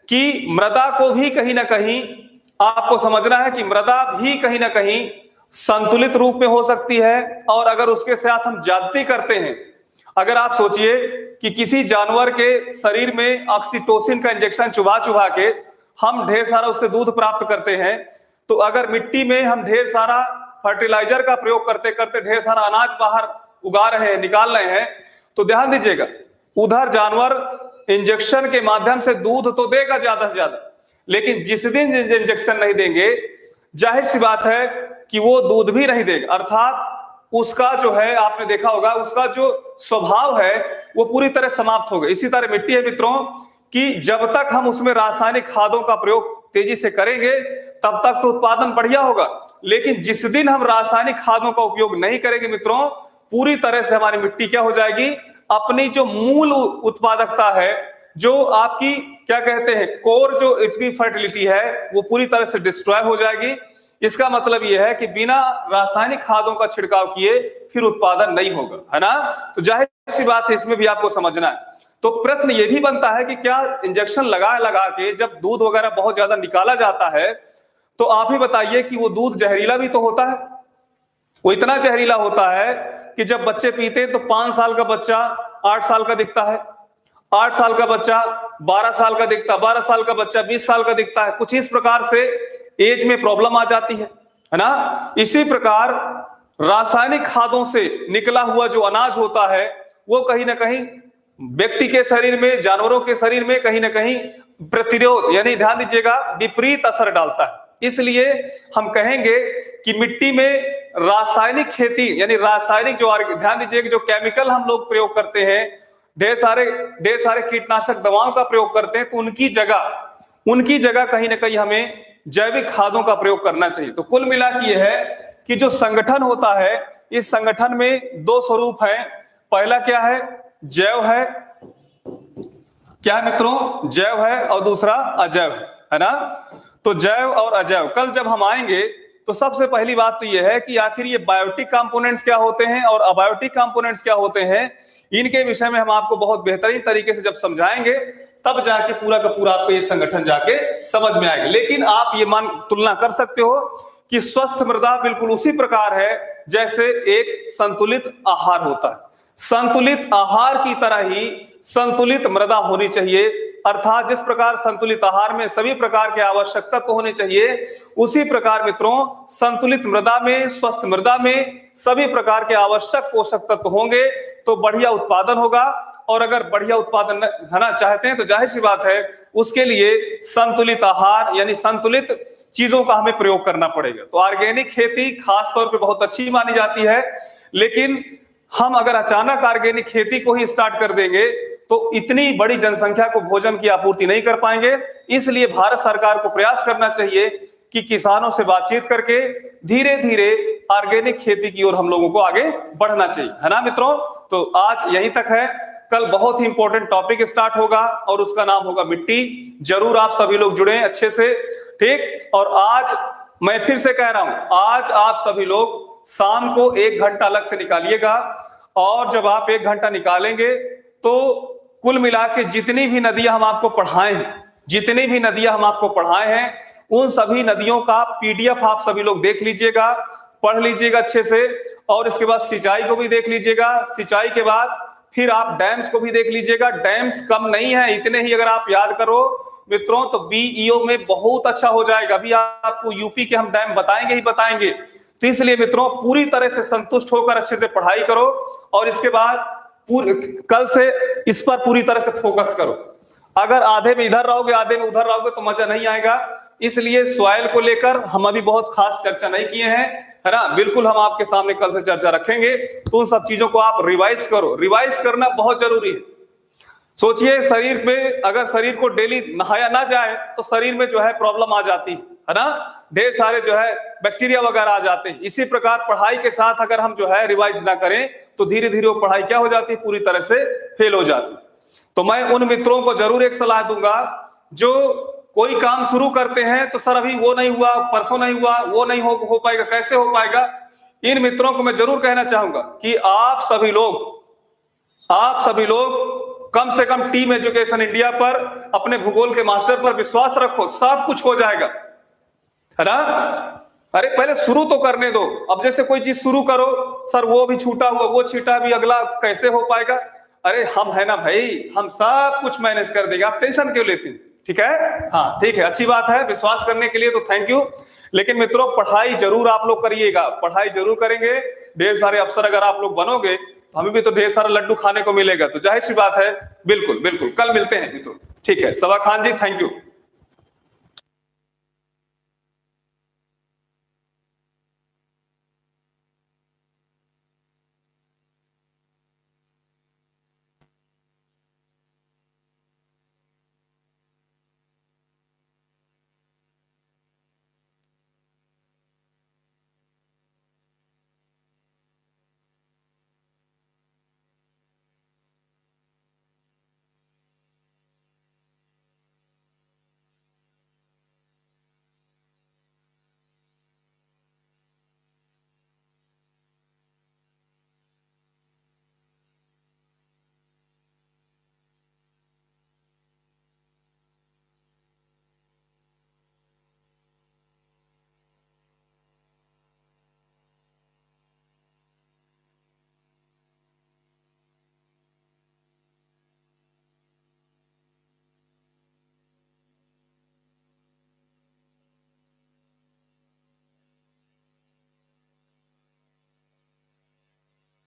कि मृदा को भी कहीं ना कहीं आपको समझना है कि मृदा भी कहीं ना कहीं संतुलित रूप में हो सकती है। और अगर उसके साथ हम ज्यादती करते हैं, अगर आप सोचिए कि किसी जानवर के शरीर में ऑक्सीटोसिन का इंजेक्शन चुभा चुभा के हम ढेर सारा उससे दूध प्राप्त करते हैं, तो अगर मिट्टी में हम ढेर सारा फर्टिलाइजर का प्रयोग करते करते ढेर सारा अनाज बाहर उगा रहे हैं, निकाल रहे हैं, तो ध्यान दीजिएगा, उधर जानवर इंजेक्शन के माध्यम से दूध तो देगा ज्यादा से ज्यादा, लेकिन जिस दिन इंजेक्शन नहीं देंगे, जाहिर सी बात है कि वो दूध भी नहीं देगा। अर्थात उसका जो है, आपने देखा होगा, उसका जो स्वभाव है वो पूरी तरह समाप्त हो गया। इसी तरह मिट्टी है मित्रों कि जब तक हम उसमें रासायनिक खादों का प्रयोग तेजी से करेंगे तब तक तो उत्पादन बढ़िया होगा, लेकिन जिस दिन हम रासायनिक खादों का उपयोग नहीं करेंगे मित्रों, पूरी तरह से हमारी मिट्टी क्या हो जाएगी, अपनी जो मूल उत्पादकता है, जो आपकी क्या कहते हैं कोर, जो इसकी फर्टिलिटी है, वो पूरी तरह से डिस्ट्रॉय हो जाएगी। इसका मतलब यह है कि बिना रासायनिक खादों का छिड़काव किए फिर उत्पादन नहीं होगा, है ना। तो जाहिर सी बात है, इसमें भी आपको समझना है। तो प्रश्न यह भी बनता है कि क्या इंजेक्शन लगा लगा के जब दूध वगैरह बहुत ज्यादा निकाला जाता है, तो आप ही बताइए कि वो दूध जहरीला भी तो होता है। वो इतना जहरीला होता है कि जब बच्चे पीते हैं तो 5 साल का बच्चा 8 साल का दिखता है, 8 साल का बच्चा 12 साल का दिखता है, 12 साल का बच्चा 20 साल का दिखता है। कुछ इस प्रकार से एज में प्रॉब्लम आ जाती है ना। इसी प्रकार रासायनिक खादों से निकला हुआ जो अनाज होता है वो कहीं ना कहीं व्यक्ति के शरीर में, जानवरों के शरीर में कहीं ना कहीं प्रतिरोध, यानी ध्यान दीजिएगा, विपरीत असर डालता है। इसलिए हम कहेंगे कि मिट्टी में रासायनिक खेती, यानी रासायनिक जो, ध्यान दीजिएगा, जो केमिकल हम लोग प्रयोग करते हैं, ढेर सारे कीटनाशक दवाओं का प्रयोग करते हैं, तो उनकी जगह कहीं ना कहीं हमें जैविक खादों का प्रयोग करना चाहिए। तो कुल मिला के यह है कि जो संगठन होता है, इस संगठन में 2 स्वरूप है। पहला क्या है, जैव है, क्या है मित्रों, जैव है, और दूसरा अजैव है ना। तो जैव और अजैव, कल जब हम आएंगे तो सबसे पहली बात तो यह है कि आखिर ये बायोटिक कंपोनेंट्स क्या होते हैं और अबायोटिक कंपोनेंट्स क्या होते हैं, इनके विषय में हम आपको बहुत बेहतरीन तरीके से जब समझाएंगे, तब जाके पूरा का पूरा आपको ये संगठन जाके समझ में आएगा। लेकिन आप ये तुलना कर सकते हो कि स्वस्थ मृदा बिल्कुल उसी प्रकार है जैसे एक संतुलित आहार होता है। संतुलित आहार की तरह ही संतुलित मृदा होनी चाहिए। अर्थात जिस प्रकार संतुलित आहार में सभी प्रकार के आवश्यक तत्व होने चाहिए, उसी प्रकार मित्रों संतुलित मृदा में, स्वस्थ मृदा में सभी प्रकार के आवश्यक पोषक तत्व होंगे तो बढ़िया उत्पादन होगा। और अगर बढ़िया उत्पादन होना चाहते हैं तो जाहिर सी बात है उसके लिए संतुलित आहार यानी संतुलित चीजों का हमें प्रयोग करना पड़ेगा। तो ऑर्गेनिक खेती खास तौर पे बहुत अच्छी मानी जाती है, लेकिन हम अगर अचानक ऑर्गेनिक खेती को ही स्टार्ट कर देंगे तो इतनी बड़ी जनसंख्या को भोजन की आपूर्ति नहीं कर पाएंगे। इसलिए भारत सरकार को प्रयास करना चाहिए कि किसानों से बातचीत करके धीरे धीरे ऑर्गेनिक खेती की ओर हम लोगों को आगे बढ़ना चाहिए, है ना मित्रों। तो आज यहीं तक है, कल बहुत ही इंपॉर्टेंट टॉपिक स्टार्ट होगा और उसका नाम होगा मिट्टी। जरूर आप सभी लोग जुड़े अच्छे से, ठीक। और आज मैं फिर से कह रहा हूं, आज आप सभी लोग शाम को 1 घंटा अलग से निकालिएगा, और जब आप 1 घंटा निकालेंगे तो कुल मिला के जितनी भी नदियां हम आपको पढ़ाए हैं उन सभी नदियों का PDF आप सभी लोग देख लीजिएगा, पढ़ लीजिएगा अच्छे से। और इसके बाद सिंचाई को भी देख लीजिएगा, सिंचाई के बाद फिर आप डैम्स को भी देख लीजिएगा। डैम्स कम नहीं है, इतने ही अगर आप याद करो मित्रों तो BEO में बहुत अच्छा हो जाएगा। अभी आपको यूपी के हम डैम बताएंगे ही बताएंगे। तो इसलिए मित्रों पूरी तरह से संतुष्ट होकर अच्छे से पढ़ाई करो और इसके बाद कल से इस पर पूरी तरह से फोकस करो। अगर आधे में इधर रहोगे आधे में उधर रहोगे तो मजा नहीं आएगा। इसलिए सॉइल को लेकर हम अभी बहुत खास चर्चा नहीं किए हैं, है ना। बिल्कुल हम आपके सामने कल से चर्चा रखेंगे, तो उन सब चीजों को आप रिवाइज करो। रिवाइज करना बहुत जरूरी है। सोचिए शरीर में, अगर शरीर को डेली नहाया ना जाए तो शरीर में जो है प्रॉब्लम आ जाती है। है ना, ढेर सारे जो है बैक्टीरिया वगैरह आ जाते हैं। इसी प्रकार पढ़ाई के साथ अगर हम जो है रिवाइज ना करें तो धीरे धीरे वो पढ़ाई क्या हो जाती है, पूरी तरह से फेल हो जाती। तो मैं उन मित्रों को जरूर एक सलाह दूंगा जो कोई काम शुरू करते हैं तो सर अभी वो नहीं हुआ, परसों नहीं हुआ, वो नहीं हो पाएगा, कैसे हो पाएगा। इन मित्रों को मैं जरूर कहना चाहूंगा कि आप सभी लोग कम से कम टीम एजुकेशन इंडिया पर, अपने भूगोल के मास्टर पर विश्वास रखो, सब कुछ हो जाएगा, है ना। अरे पहले शुरू तो करने दो। अब जैसे कोई चीज शुरू करो, सर वो भी छूटा हुआ, वो छीटा भी, अगला कैसे हो पाएगा। अरे हम है ना भाई, हम सब कुछ मैनेज कर देंगे, आप टेंशन क्यों लेते हैं। ठीक है, हाँ ठीक है, अच्छी बात है, विश्वास करने के लिए तो थैंक यू। लेकिन मित्रों पढ़ाई जरूर आप लोग करिएगा, पढ़ाई जरूर करेंगे। ढेर सारे अफसर अगर आप लोग बनोगे तो हमें भी तो ढेर सारा लड्डू खाने को मिलेगा, तो जाहिर सी बात है, बिल्कुल बिल्कुल कल मिलते हैं मित्रों। ठीक है, सबा खान जी, थैंक यू।